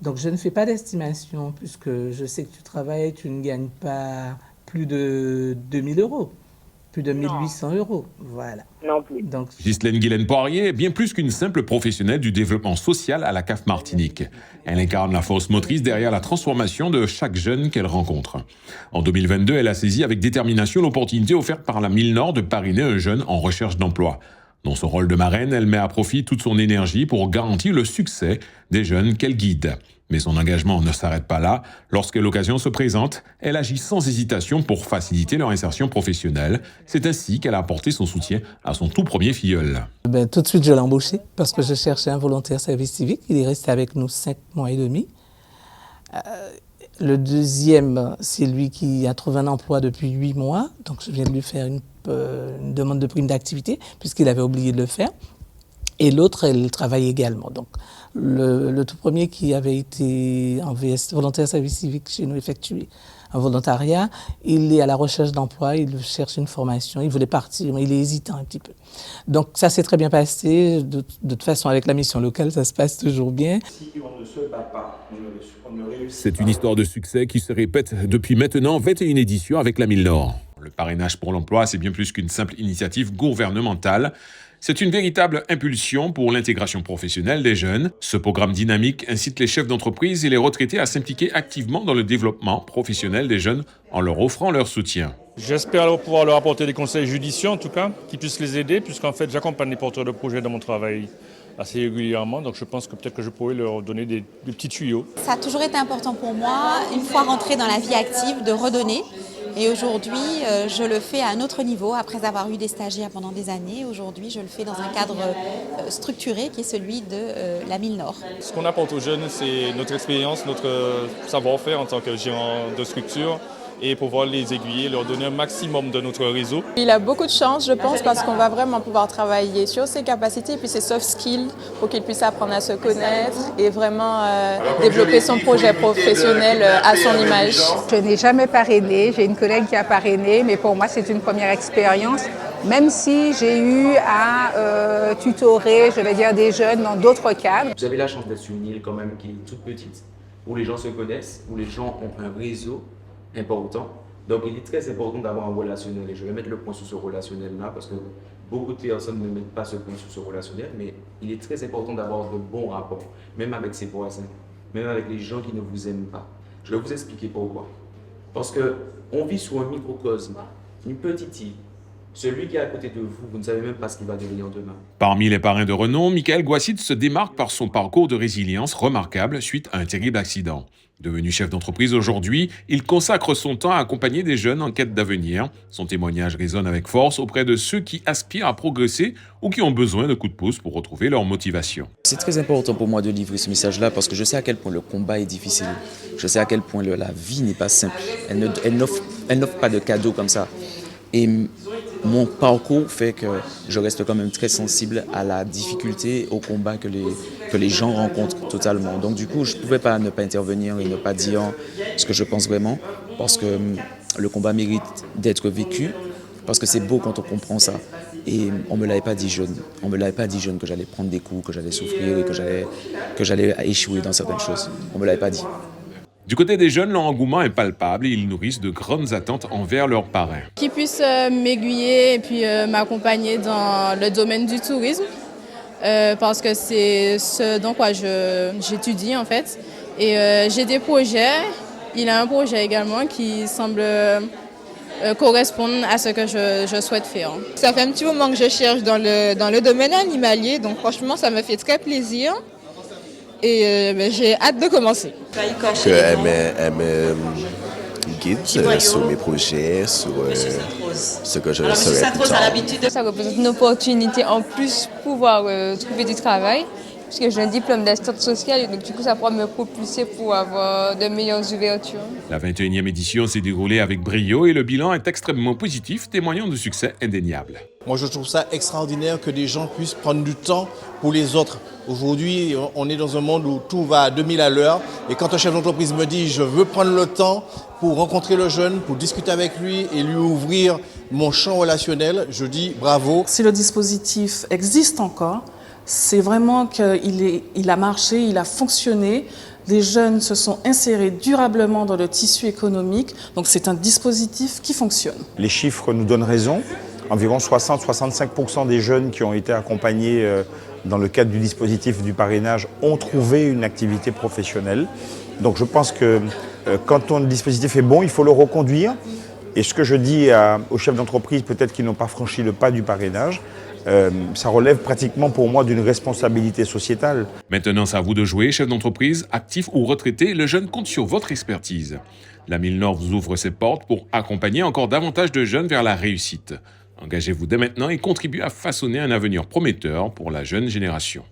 Donc je ne fais pas d'estimation puisque je sais que tu travailles, tu ne gagnes pas plus de 2 000 euros, plus de 1 800 euros. Voilà. Non plus. Donc, Ghislaine Guilaine-Poirier est bien plus qu'une simple professionnelle du développement social à la CAF Martinique. Elle incarne la force motrice derrière la transformation de chaque jeune qu'elle rencontre. En 2022, elle a saisi avec détermination l'opportunité offerte par la Mille-Nord de parrainer un jeune en recherche d'emploi. Dans son rôle de marraine, elle met à profit toute son énergie pour garantir le succès des jeunes qu'elle guide. Mais son engagement ne s'arrête pas là. Lorsque l'occasion se présente, elle agit sans hésitation pour faciliter leur insertion professionnelle. C'est ainsi qu'elle a apporté son soutien à son tout premier filleul. Tout de suite, je l'ai embauché parce que je cherchais un volontaire service civique. Il est resté avec nous 5 mois et demi. Le deuxième, c'est lui qui a trouvé un emploi depuis 8 mois. Donc, je viens de lui faire une demande de prime d'activité puisqu'il avait oublié de le faire. Et l'autre, elle travaille également. Donc, le tout premier qui avait été en VS, volontaire service civique chez nous, effectué un volontariat, il est à la recherche d'emploi, il cherche une formation, il voulait partir, mais il est hésitant un petit peu. Donc, ça s'est très bien passé. De toute façon, avec la mission locale, ça se passe toujours bien. Si on ne se bat pas, on ne réussit pas. C'est une histoire de succès qui se répète depuis maintenant 21 éditions avec la Mille-Nord. Le parrainage pour l'emploi, c'est bien plus qu'une simple initiative gouvernementale. C'est une véritable impulsion pour l'intégration professionnelle des jeunes. Ce programme dynamique incite les chefs d'entreprise et les retraités à s'impliquer activement dans le développement professionnel des jeunes en leur offrant leur soutien. J'espère pouvoir leur apporter des conseils judicieux, en tout cas, qui puissent les aider, puisqu'en fait, j'accompagne les porteurs de projets dans mon travail assez régulièrement. Donc je pense que peut-être que je pourrais leur donner des petits tuyaux. Ça a toujours été important pour moi, une fois rentrée dans la vie active, de redonner. Et aujourd'hui, je le fais à un autre niveau, après avoir eu des stagiaires pendant des années. Aujourd'hui, je le fais dans un cadre structuré qui est celui de la Mille-Nord. Ce qu'on apporte aux jeunes, c'est notre expérience, notre savoir-faire en tant que gérant de structure et pouvoir les aiguiller, leur donner un maximum de notre réseau. Il a beaucoup de chance, je pense, parce qu'on va vraiment pouvoir travailler sur ses capacités et puis ses soft skills pour qu'il puisse apprendre à se connaître et vraiment développer son projet professionnel à son image. Je n'ai jamais parrainé, j'ai une collègue qui a parrainé, mais pour moi c'est une première expérience. Même si j'ai eu à tutorer, je vais dire, des jeunes dans d'autres cadres. Vous avez la chance d'être sur une île quand même qui est toute petite, où les gens se connaissent, où les gens ont un réseau important. Donc il est très important d'avoir un relationnel et je vais mettre le point sur ce relationnel-là parce que beaucoup de personnes ne mettent pas ce point sur ce relationnel, mais il est très important d'avoir de bons rapports, même avec ses voisins, même avec les gens qui ne vous aiment pas. Je vais vous expliquer pourquoi. Parce qu'on vit sur un microcosme, une petite île. Celui qui est à côté de vous, vous ne savez même pas ce qu'il va devenir demain. Parmi les parrains de renom, Michael Gouassid se démarque par son parcours de résilience remarquable suite à un terrible accident. Devenu chef d'entreprise aujourd'hui, il consacre son temps à accompagner des jeunes en quête d'avenir. Son témoignage résonne avec force auprès de ceux qui aspirent à progresser ou qui ont besoin de coups de pouce pour retrouver leur motivation. C'est très important pour moi de livrer ce message-là parce que je sais à quel point le combat est difficile. Je sais à quel point la vie n'est pas simple. Elle n'offre pas de cadeaux comme ça. Et mon parcours fait que je reste quand même très sensible à la difficulté, au combat que les gens rencontrent totalement. Donc du coup, je ne pouvais pas ne pas intervenir et ne pas dire ce que je pense vraiment, parce que le combat mérite d'être vécu, parce que c'est beau quand on comprend ça. Et on ne me l'avait pas dit jeune. On ne me l'avait pas dit jeune que j'allais prendre des coups, que j'allais souffrir et que j'allais échouer dans certaines choses. On ne me l'avait pas dit. Du côté des jeunes, leur engouement est palpable et ils nourrissent de grandes attentes envers leurs parrains. Qu'ils puissent m'aiguiller et puis m'accompagner dans le domaine du tourisme, parce que c'est ce dans quoi j'étudie en fait. Et j'ai des projets, il a un projet également qui semble correspondre à ce que je souhaite faire. Ça fait un petit moment que je cherche dans le domaine animalier, donc franchement ça me fait très plaisir. Et j'ai hâte de commencer. Elle me guide sur mes projets, sur ce que je serai plus tard. Ça représente une opportunité en plus pour pouvoir trouver du travail, puisque j'ai un diplôme d'assistante sociale et donc du coup ça pourra me propulser pour avoir de meilleures ouvertures. La 21e édition s'est déroulée avec brio et le bilan est extrêmement positif, témoignant de succès indéniable. Moi je trouve ça extraordinaire que des gens puissent prendre du temps pour les autres. Aujourd'hui, on est dans un monde où tout va à 2000 à l'heure et quand un chef d'entreprise me dit je veux prendre le temps pour rencontrer le jeune, pour discuter avec lui et lui ouvrir mon champ relationnel, je dis bravo. Si le dispositif existe encore, c'est vraiment qu'il a marché, il a fonctionné. les jeunes se sont insérés durablement dans le tissu économique. Donc c'est un dispositif qui fonctionne. Les chiffres nous donnent raison. Environ 60-65% des jeunes qui ont été accompagnés dans le cadre du dispositif du parrainage ont trouvé une activité professionnelle. Donc je pense que quand le dispositif est bon, il faut le reconduire. Et ce que je dis aux chefs d'entreprise, peut-être qui n'ont pas franchi le pas du parrainage, ça relève pratiquement pour moi d'une responsabilité sociétale. Maintenant, c'est à vous de jouer, chef d'entreprise, actif ou retraité, le jeune compte sur votre expertise. La Mille Nord vous ouvre ses portes pour accompagner encore davantage de jeunes vers la réussite. Engagez-vous dès maintenant et contribuez à façonner un avenir prometteur pour la jeune génération.